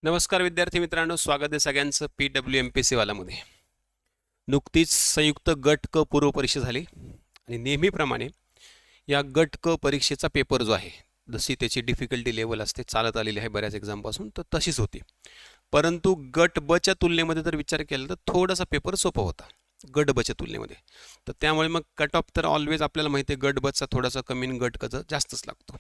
नमस्कार विद्यार्थी मित्रांनो, स्वागत आहे सगळ्यांचं PWMPC वालामध्ये. नुकतीच संयुक्त गट क पूर्व परीक्षा झाली आणि नेहमीप्रमाणे या गट क परीक्षेचा पेपर जो आहे, जशी त्याची डिफिकल्टी लेवल असते चालत आलेली आहे बऱ्याच एक्झामपासून, तर तशीच होती. परंतु गट ब च्या तुलनेमध्ये जर विचार केला तर थोडासा पेपर सोपा होता गट ब च्या तुलनेमध्ये. तर त्यामुळे मग कट ऑफ तर ऑलवेज आपल्याला माहिती आहे गट ब चा थोडासा कमी आणि गट क चा जास्तच लागतो.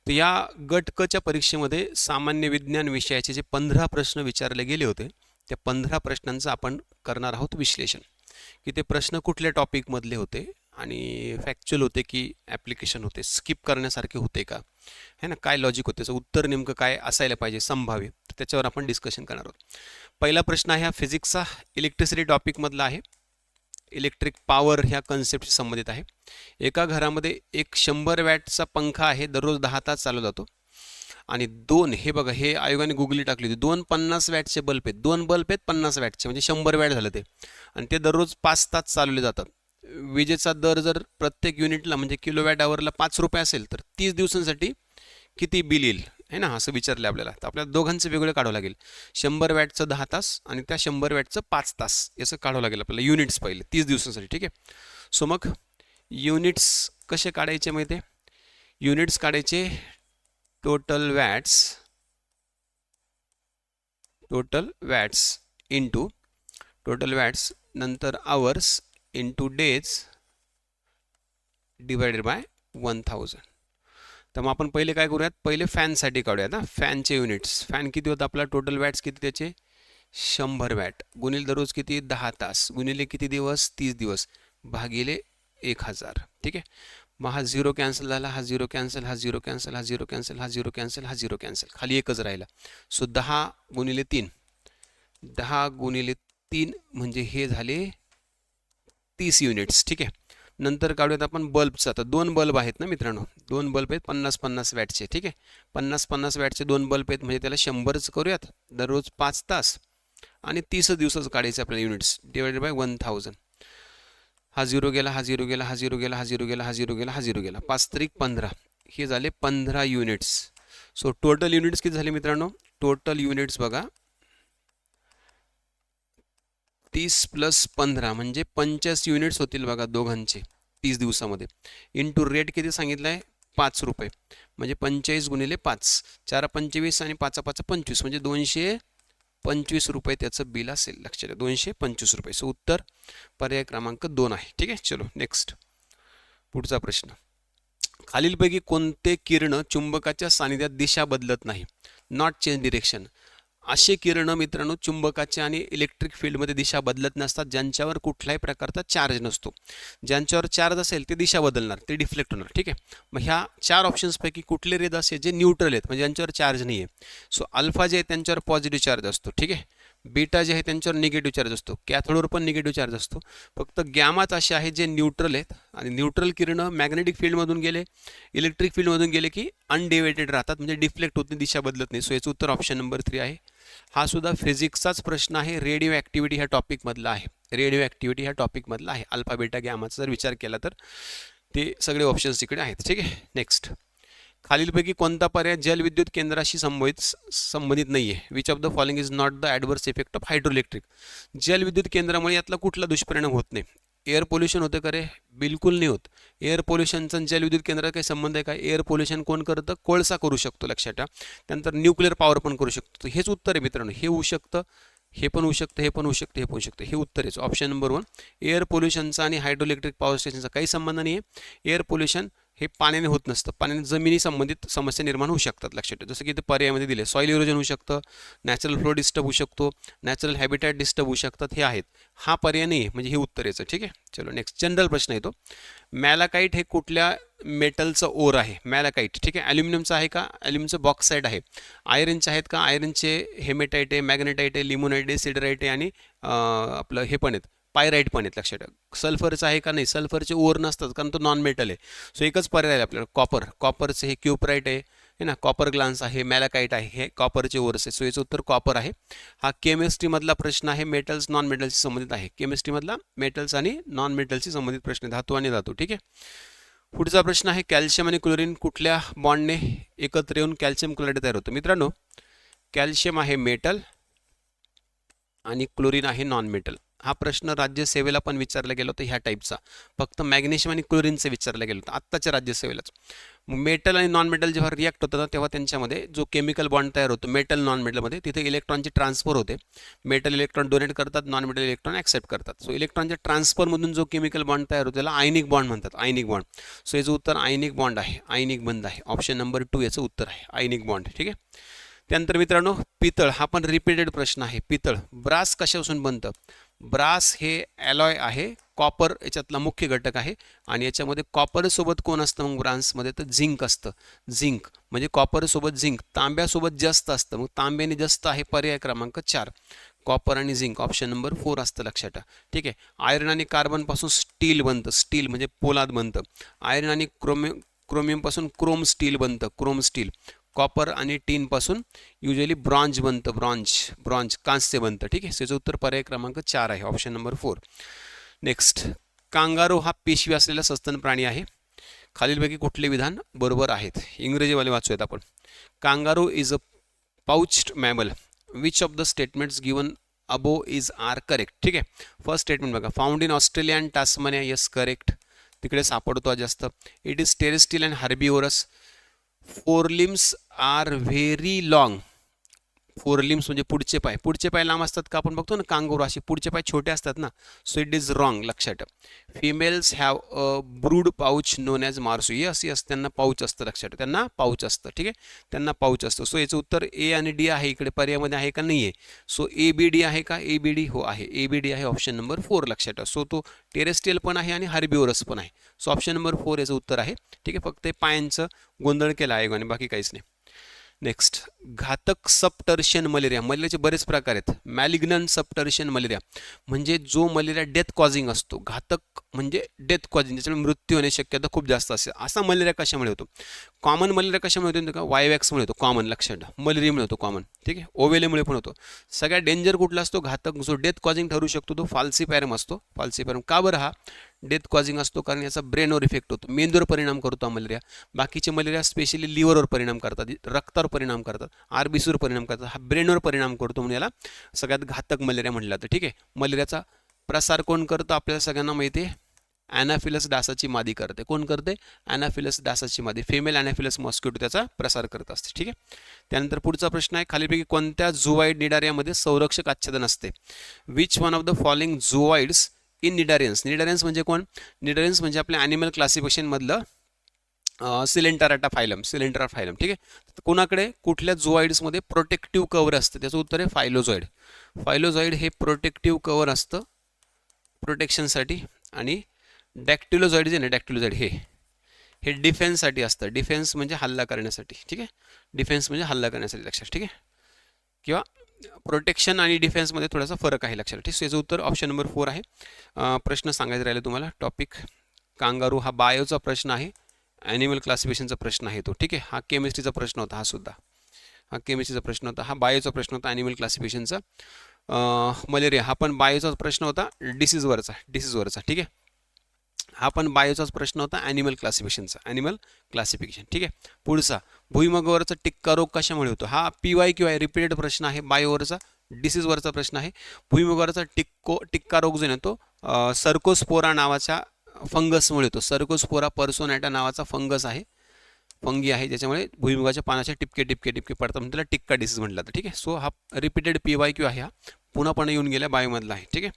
तर या गट क च्या परीक्षेमध्ये सामान्य विज्ञान विषयाचे जे 15 प्रश्न विचारले गेले होते, त्या 15 प्रश्नांचं आपण करणार आहोत विश्लेषण, की ते प्रश्न कुठल्या टॉपिकमधले होते आणि फॅक्च्युअल होते की ॲप्लिकेशन होते, स्किप करण्यासारखे होते का, है ना, काय लॉजिक होते, त्याचं उत्तर नेमकं काय असायला पाहिजे संभाव्य, तर त्याच्यावर आपण डिस्कशन करणार आहोत. पहिला प्रश्न आहे हा फिजिक्सचा, इलेक्ट्रिसिटी टॉपिकमधला आहे. इलेक्ट्रिक पॉवर ह्या कन्सेप्टशी संबंधित आहे. एका घरामध्ये एक 100 वॅटचा पंखा आहे, दररोज 10 तास चालू जातो. आणि दोन, हे बघा, हे आयोगाने गुगली टाकली होती, 250 वॅटचे बल्ब आहेत, 2 बल्ब आहेत 50 वॅटचे, म्हणजे 100 वॅट झालं ते, आणि ते दररोज 5 तास चालवले जातात. विजेचा दर जर प्रत्येक युनिटला म्हणजे किलोवॅट आवरला 5 रुपये असेल तर 30 दिवसांसाठी किती बिल येईल, है ना, असं विचारलं आपल्याला. तर आपल्याला दोघांचं वेगळं काढावं लागेल. 100 वॅटचं 10 तास आणि त्या 100 वॅटचं 5 तास, याचं काढावं लागेल आपल्याला युनिट्स पहिले 30 दिवसांसाठी. ठीक आहे. सो मग युनिट्स कसे काढायचे माहिती आहे? युनिट्स काढायचे total watts into total watts नंतर hours into days divided by 1000. तर मग आपण पहिले काय करूयात, पहिले फॅनसाठी काढूयात ना, फॅनचे युनिट्स. फॅन किती होतं आपला, टोटल वॅट्स किती त्याचे 100 वॅट, गुणिले दररोज किती 10 तास, गुणिले किती दिवस 30 दिवस, भागिले 1000. ठीक आहे. मग हा 0 कॅन्सल झाला, हा 0 कॅन्सल, हा 0 कॅन्सल, हा 0 कॅन्सल, हा 0 कॅन्सल, हा 0 कॅन्सल, खाली एकच राहिला. सो 10 गुणिले 3, 10 गुणिले 3 म्हणजे हे झाले 30 युनिट्स. ठीक आहे. नंतर काढूयात आपण बल्बचं. आता 2 बल्ब आहेत ना मित्रांनो, 2 बल्ब आहेत 50-50 वॅटचे. ठीक आहे. 50-50 वॅटचे 2 बल्ब आहेत म्हणजे त्याला 100च करूयात, दररोज 5 तास आणि 30 दिवसाचं काढायचं आपल्याला युनिट्स, डिवायडेड बाय 1000. हा 0 गेला, हा 0 गेला, हा 0 गेला, हा 0 गेला, हा 0 गेला, हा 0 गेला, 5 त्रिक 15, हे झाले 15 युनिट्स. सो टोटल युनिट्स किती झाले मित्रांनो, टोटल युनिट्स बघा 30 + 15 म्हणजे 85 युनिट्स होतील बघा दोघांचे 30 दिवसामध्ये. इंटू रेट किती सांगितलं आहे, 5 रुपये, म्हणजे 45 गुणिले 5, 4 25 आणि 5 5 25, म्हणजे 225 रुपये त्याचं बिल असेल. लक्षात घ्या, 225 रुपये. सो उत्तर पर्याय क्रमांक 2 आहे. ठीक आहे. चलो नेक्स्ट, पुढचा प्रश्न. खालीलपैकी कोणते किरण चुंबकाच्या सानिध्यात दिशा बदलत नाही, नॉट चेंज डिरेक्शन. असे किरण मित्रांनो चुंबकाच्या आणि इलेक्ट्रिक फील्डमध्ये दिशा बदलत नसतात ज्यांच्यावर कुठल्याही प्रकारचा चार्ज नसतो. ज्यांच्यावर चार्ज असेल ते दिशा बदलणार, ते डिफ्लेक्ट होणार. ठीक आहे. मग ह्या 4 ऑप्शन्सपैकी कुठले रेज असे जे न्यूट्रल आहेत, म्हणजे ज्यांच्यावर चार्ज नाही आहे. सो अल्फा जे आहे त्यांच्यावर पॉझिटिव्ह चार्ज असतो. ठीक आहे. बीटा जे आहे त्यांच्यावर निगेटिव्ह चार्ज असतो, कॅथोडवर पण निगेटिव्ह चार्ज असतो. फक्त गॅमाच असे आहेत जे न्यूट्रल आहेत, आणि न्यूट्रल किरण मॅग्नेटिक फील्डमधून गेले, इलेक्ट्रिक फील्डमधून गेले की अनडिवाइडेड राहतात, म्हणजे डिफ्लेक्ट होत नाही, दिशा बदलत नाही. सो याचं उत्तर ऑप्शन नंबर 3 आहे. हा सुद्धा फिजिक्सचाच प्रश्न आहे, रेडिओ ॲक्टिव्हिटी ह्या टॉपिकमधला आहे. रेडिओ ॲक्टिव्हिटी ह्या टॉपिकमधला आहे. अल्फा बेटा गॅमाचा जर विचार केला तर ते सगळे ऑप्शन्स तिकडे आहेत. ठीक आहे. नेक्स्ट, खालीलपैकी कोणता पर्याय जलविद्युत केंद्राशी संबंधित नाही आहे, which of the following is not the adverse effect of hydroelectric. जलविद्युत केंद्रामुळे यातला कुठला दुष्परिणाम होत नाही. एअर पोल्युशन होतं का रे, बिलकुल नाही होत. एअर पोल्युशनचा जलविद्युत केंद्रात काही संबंध आहे का, एअर पोल्युशन कोण करतं, कोळसा करू शकतो, लक्षात ठेवा. त्यानंतर न्यूक्लिअर पॉवर पण करू शकतो. हेच उत्तर आहे मित्रांनो, हे होऊ शकतं, हे पण होऊ शकतं, हे पण होऊ शकतं, हे पण होऊ शकतं. हे उत्तर आहे ऑप्शन नंबर 1. एअर पोल्युशनचा आणि हायड्रोइलेक्ट्रिक पॉवर स्टेशनचा काही संबंध नाही आहे. एअर पोल्युशन हे पाण्याने होत नसतं, पाण्याने जमिनी संबंधित समस्या निर्माण होऊ शकतात, लक्षात ठेवा. जसं की ते पर्यायामध्ये दिले, सॉईल इरोजन होऊ शकतं, नॅचरल फ्लो डिस्टर्ब होऊ शकतो, नॅचरल हॅबिटॅट डिस्टर्ब होऊ शकतात, हे आहेत. हा पर्याय नाही आहे, म्हणजे हे उत्तर याचं. ठीक आहे. चलो नेक्स्ट, जनरल प्रश्न येतो. मॅलाकाईट हे कुठल्या मेटलचं ओर आहे, मॅलाकाईट. ठीक आहे. ॲल्युमिनियमचं आहे का, ॲल्युमिनियमचं बॉक्साईड आहे. आयरनचे आहेत का, आयरनचे हेमेटाईट आहे, मॅग्नेटाईट आहे, लिमोनाईट आहे, सिडराईट आहे, आणि आपलं हे पण आहेत, पायराईट पण आहेत, लक्षात ठेवा. सल्फरचं आहे का, नाही, सल्फरचे ओर नसतात कारण तो नॉन मेटल आहे. सो एकच पर्याय आहे आपल्याला, कॉपर. कॉपरचं हे क्युपराईट आहे ना, कॉपर ग्लान्स आहे, मॅलाकाईट आहे, हे कॉपरचे ओर्स आहे. सो याचं उत्तर कॉपर आहे. हा केमिस्ट्रीमधला प्रश्न आहे, मेटल्स नॉन मेटल्सशी संबंधित आहे. केमिस्ट्रीमधला मेटल्स आणि नॉन मेटल्सशी संबंधित प्रश्न, धातू आणि धातू. ठीक आहे. पुढचा प्रश्न आहे, कॅल्शियम आणि क्लोरीन कुठल्या बॉन्डने एकत्र येऊन कॅल्शियम क्लोराईड तयार होतं. मित्रांनो कॅल्शियम आहे मेटल आणि क्लोरीन आहे नॉन मेटल. हा प्रश्न राज्यसेवेला पण विचारला गेला होता ह्या टाईपचा, फक्त मॅग्नेशियम आणि क्लोरीनचं विचारला गेलं होतं आत्ताच्या राज्यसेवेलाच. मेटल आणि नॉन मेटल जेव्हा रिॲक्ट होतं ना तेव्हा त्यांच्यामध्ये जो केमिकल बॉन्ड तयार होतो मेटल नॉन मेटलमध्ये, तिथे इलेक्ट्रॉनची ट्रान्सफर होते. मेटल इलेक्ट्रॉन डोनेट करतात, नॉन मेटल इलेक्ट्रॉन ॲक्सेप्ट करतात. सो इलेक्ट्रॉनच्या ट्रान्सफरमधून जो केमिकल बॉन्ड तयार होतो त्याला आयनिक बॉन्ड म्हणतात, आयनिक बॉन्ड. सो याचं उत्तर आयनिक बॉन्ड आहे, आयनिक बंध आहे. ऑप्शन नंबर 2 याचं उत्तर आहे आयनिक बॉन्ड. ठीक आहे. त्यानंतर मित्रांनो पितळ, हा पण रिपीटेड प्रश्न आहे. पितळ, ब्रास कशापासून बनतं? ब्रास हे ॲलॉय आहे, कॉपर याच्यातला मुख्य घटक आहे आणि याच्यामध्ये कॉपरसोबत कोण असतं मग ब्रासमध्ये? तर झिंक असतं. झिंक म्हणजे कॉपरसोबत झिंक, तांब्यासोबत जस्त असतं, मग तांब्याने जस्त आहे पर्याय क्रमांक 4. कॉपर आणि झिंक ऑप्शन नंबर 4 असतं, लक्षात ठेवा. ठीक आहे. आयर्न आणि कार्बनपासून स्टील बनतं, स्टील म्हणजे पोलाद बनतं. आयर्न आणि क्रोमियमपासून क्रोम स्टील बनतं, क्रोम स्टील. कॉपर आणि टीनपासून युजली ब्रॉन्झ बनतं, ब्रॉन्झ कांस्य बनतं. ठीक आहे. त्याचं उत्तर पर्याय क्रमांक 4 आहे, ऑप्शन नंबर 4. नेक्स्ट, कांगारू हा पेशवी असलेला सस्तन प्राणी आहे. खालीलपैकी कुठले विधान बरोबर आहेत? इंग्रजीवाले वाचूयात आपण. Kangaroo is a pouched mammal. Which of the statements given above is are correct? ठीक आहे. फर्स्ट स्टेटमेंट बघा, found in Australia and Tasmania. Yes, correct, तिकडे सापडतो जास्त. It is terrestrial and herbivorous. Forelimbs are very long. Forelimbs म्हणजे पुढचे पाय लांब असतात का? आपण बघतो ना कांगारू असे पुढचे पाय छोटे असतात ना. सो इट इज रॉंग, लक्षात ठेवा. Females have a brood pouch known as marsupium. Yes, त्यांना पाऊच असतं, लक्षात ठेवा, त्यांना पाऊच असतं. ठीक आहे, त्यांना पाऊच असतं. सो याचं उत्तर ए आणि डी आहे. इकडे पर्यायामध्ये आहे का? नाही आहे. सो ए बी डी आहे का? ए बी डी हो आहे, ए बी डी आहे, ऑप्शन नंबर 4, लक्षात ठेवा. सो तो टेरेस्ट्रियल पण आहे आणि हार्बिवोरस पण आहे. सो ऑप्शन नंबर 4 याचं उत्तर आहे. ठीक आहे, फक्त पायांचं गोंधळ केला आयोगाने, बाकी काहीच नाही. नेक्स्ट, घातक सबटर्शियन मलेरिया. मलेरियाचे बरेच प्रकार आहेत. मॅलिग्नंट सबटर्शियन मलेरिया म्हणजे जो मलेरिया डेथ कॉझिंग असतो. घातक म्हणजे डेथ कॉझिंग, त्याच्यामुळे मृत्यू होण्याची शक्यता खूप जास्त असते. असा मलेरिया कशामुळे होतो? कॉमन मलेरिया कशामुळे होतो का? वायवॅक्समुळे होतो, कॉमन, लक्षात ठेवा. मलेरियामुळे होतो कॉमन. ठीक आहे. ओवेलेमुळे पण होतो. सगळ्यात डेंजर कुठला असतो? घातक, जो डेथ कॉझिंग ठरू शकतो तो फाल्सिपॅरम असतो. फाल्सिपॅरम का बरं हा डेथ कॉझिंग असतो? कारण याचा ब्रेनवर इफेक्ट होतो, मेंदूवर परिणाम करतो हा मलेरिया. बाकीचे मलेरिया स्पेशली लिव्हरवर परिणाम करतात, रक्तावर परिणाम करतात, आरबीसीवर परिणाम करतात. हा ब्रेनवर परिणाम करतो म्हणून याला सगळ्यात घातक मलेरिया म्हटलं जातं. ठीक आहे. मलेरियाचा प्रसार कोण करतं? आपल्याला सगळ्यांना माहिती आहे, ॲनाफिलस डासाची मादी करते. कोण करते? ॲनाफिलस डासाची मादी, फिमेल ॲनाफिलस मॉस्किटो त्याचा प्रसार करत असते. ठीक आहे. त्यानंतर पुढचा प्रश्न आहे, खालीलपैकी कोणत्या झुवाईड निडारियामध्ये संरक्षक आच्छादन असते? Which one of the following zooids in cnidarians. Cnidarians म्हणजे कोण? निडारियन्स म्हणजे आपल्या ॲनिमल क्लासिफिकेशनमधलं सिलेंटराटा फायलम, सिलेंटरा फायलम. ठीक आहे. कोणाकडे, कुठल्या झुवाइड्समध्ये प्रोटेक्टिव्ह कव्हर असतं? त्याचं उत्तर आहे फायलोझॉइड. फायलोझॉइड हे प्रोटेक्टिव्ह कव्हर असतं प्रोटेक्शनसाठी. आणि डॅक्टिलोझॉइड जे ना, डॅक्टिलोझॉइड हे डिफेन्ससाठी असतं. डिफेन्स म्हणजे हल्ला करण्यासाठी. ठीक आहे. डिफेन्स म्हणजे हल्ला करण्यासाठी, लक्षात. ठीक आहे. किंवा प्रोटेक्शन आणि डिफेन्समध्ये थोडासा फरक आहे, लक्षात. ठीक. याचं उत्तर ऑप्शन नंबर 4 आहे. प्रश्न सांगायचं राहिले तुम्हाला. टॉपिक कांगारू हा बायोचा प्रश्न आहे, ॲनिमल क्लासिफिकेशनचा प्रश्न आहे तो. ठीक आहे. हा केमिस्ट्रीचा प्रश्न होता, हा सुद्धा हा केमिस्ट्रीचा प्रश्न होता. हा बायोचा प्रश्न होता, ॲनिमल क्लासिफिकेशनचा. मलेरिया हा पण बायोचाच प्रश्न होता, डिसीजवरचा. ठीक आहे. हा पण बायोचाच प्रश्न होता, ॲनिमल क्लासिफिकेशनचा, ॲनिमल क्लासिफिकेशन. ठीक आहे. पुढचा, भुईमगावरचा टिक्का रोग कशामुळे होतो? हा PYQ आहे, रिपीटेड प्रश्न आहे. बायोवरचा, डिसीजवरचा प्रश्न आहे. भुईमगावरचा टिक्का रोग जो येतो सर्कोस्पोरा नावाच्या फंगसमुळे होतो. सर्कोस्पोरा पर्सोनॅटा नावाचा फंगस आहे, फंगी आहे, ज्याच्यामुळे भुईमुगाच्या पानाच्या टिपके पडतात म्हणून त्याला टिक्का डिसीज म्हटलं जातं. ठीक आहे. सो हा रिपीटेड PYQ आहे, हा पुन्हा येऊन गेल्या बायोमधला आहे. ठीक आहे.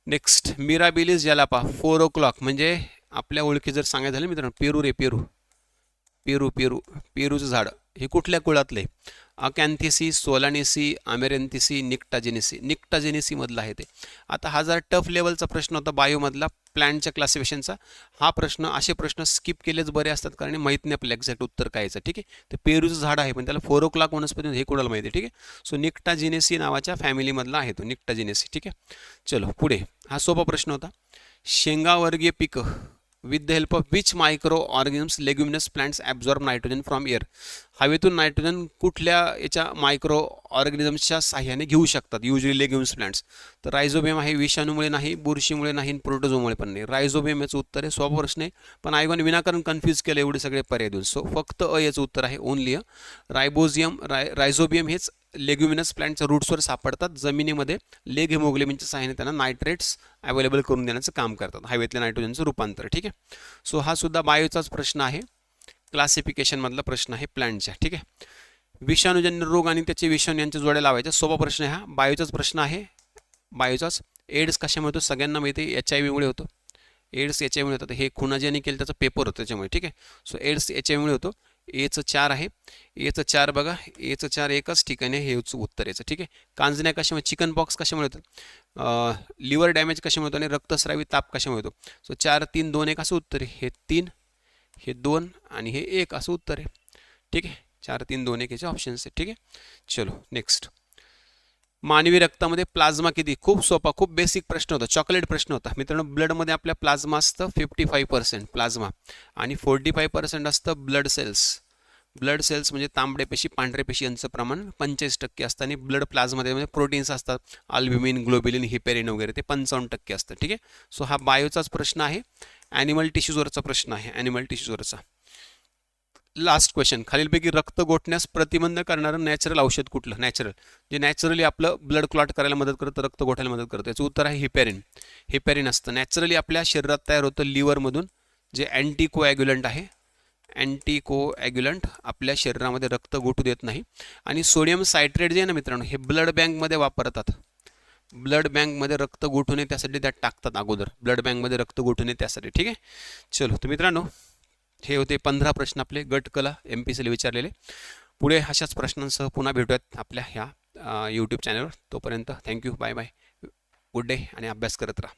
Next, mirabilis जलापा. 4 o'clock म्हणजे आपल्या ओळखी जर सांगायचं झालं मित्रांनो, पेरूचं झाड हे कुठल्या कुळातलं आहे? अकॅन्थिसी, सोलानेसी, अमेरेंथिसी, निक्टाजेनेसी मधला आहे ते. आता हा जरा टफ लेवलचा प्रश्न होता बायोमधला, प्लॅन्टच्या क्लासिफिकेशनचा. हा प्रश्न, असे प्रश्न स्किप केलेच बरे असतात, कारण माहीत नाही आपल्याला एक्झॅक्ट उत्तर काय याचं. ठीक आहे. ते पेरूचं झाड आहे पण त्याला 4 o'clock वनस्पती हे कुणाला माहिती आहे. ठीक आहे. सो निक्टाजेनेसी नावाच्या फॅमिलीमधला आहे तो, निक्टाजेनेसी. ठीक आहे. चलो पुढे, हा सोपा प्रश्न होता. शेंगावर्गीय पिकं with the help of which micro organisms leguminous plants absorb nitrogen from air. हवेतून नायट्रोजन कुठल्या याच्या मायक्रो ऑर्गॅनिझम्सच्या साह्याने घेऊ शकतात? Usually legumes plants. तर रायझोबियम आहे, विषाणूमुळे नाही, बुरशीमुळे नाही, प्रोटोझोमुळे पण नाही. रायझोबियम याचं उत्तर आहे. सोपा प्रश्न आहे, पण आयोगाने विनाकारण कन्फ्यूज केलं एवढे सगळे पर्याय देऊन. सो फक्त याचं उत्तर आहे, ओनली रायझोबियम हेच लेग्युमिनस प्लांटच्या रूट्सवर सापडतात, जमिनीमध्ये लेग हिमोग्लोबिनच्या सहाय्याने त्यांना नायट्रेट्स अवेलेबल करून देण्याचं काम करतात, हवेतल्या नायट्रोजनचं रूपांतर. ठीक आहे. सो हा सुद्धा बायोचाच प्रश्न आहे, क्लासिफिकेशनमधला प्रश्न आहे प्लांटच्या. ठीक आहे. विषाणूजन्य रोग आणि त्याचे विषाणू यांच्या जोड्या लावायच्या, सोपा प्रश्न आहे हा, बायोचाच प्रश्न आहे, बायोचाच. एड्स कशामुळे होतो सगळ्यांना माहिती आहे, HIV मुळे होतो. एड्स HIV मुळे होतं, हे खुनाजीने केलं त्याचा पेपर होतं त्याच्यामुळे. ठीक आहे. सो एड्स HIV मुळे होतो. एचं 4 आहे, एचं 4 बघा, एचं 4 एकच ठिकाणी हे उत्तर याचं. ठीक आहे. कांजण्या कशामुळे, चिकन पॉक्स कशामुळे होतं, लिव्हर डॅमेज कशामुळे होतो आणि रक्तस्रावी ताप कशामुळे होतो. सो 4 3 2 1 असं उत्तर आहे. हे 3, हे 2 आणि हे 1 असं उत्तर आहे. ठीक आहे. 4 3 2 1 याचे ऑप्शन्स आहे. ठीक आहे. चलो नेक्स्ट. मानवी रक्तामध्ये प्लाझ्मा किती, खूप सोपा, खूप बेसिक प्रश्न होता, चॉकलेट प्रश्न होता मित्रांनो. ब्लडमध्ये आपल्या प्लाझ्मा असतं 55% प्लाझ्मा आणि 45% असतं ब्लड सेल्स. ब्लड सेल्स म्हणजे तांबडे पेशी, पांढरे पेशी यांचं प्रमाण 45% असतं आणि ब्लड प्लाझ्मामध्ये म्हणजे प्रोटीन्स असतात, अल्ब्युमिन, ग्लोबिलिन, हिपेरिन वगैरे, ते 55% असतं. ठीक आहे. सो हा बायोचाच प्रश्न आहे, ॲनिमल टिश्यूजवरचा प्रश्न आहे, ॲनिमल टिश्यूजवरचा. लास्ट क्वेश्चन, खालीलपैकी रक्त गोठण्यास प्रतिबंध करणारं नॅचरल औषध कुठलं, नॅचरल जे नॅचरली आपलं ब्लड क्लॉट करायला मदत करतं, रक्त गोठायला मदत करतं, याचं उत्तर आहे हिपॅरिन. हिपॅरिन असतं, नॅचरली आपल्या शरीरात तयार होतं लिव्हरमधून, जे अँटीकोॲग्युलंट आहे, अँटीकोॲग्युलंट आपल्या शरीरामध्ये रक्त गोठू देत नाही. आणि सोडियम सायट्रेट जे आहे ना मित्रांनो, हे ब्लड बँकमध्ये वापरतात, ब्लड बँकमध्ये रक्त गोठू नये त्यासाठी त्यात टाकतात अगोदर, ब्लड बँकमध्ये रक्त गोठू नये त्यासाठी. ठीक आहे. चलो तर मित्रांनो, हे होते 15 प्रश्न आपले गटकला MPSCला विचारलेले. पुढे अशाच प्रश्नांसह पुन्हा भेटूयात आपल्या ह्या यूट्यूब चॅनलवर. तोपर्यंत thank you, bye bye, good day आणि अभ्यास करत राहा.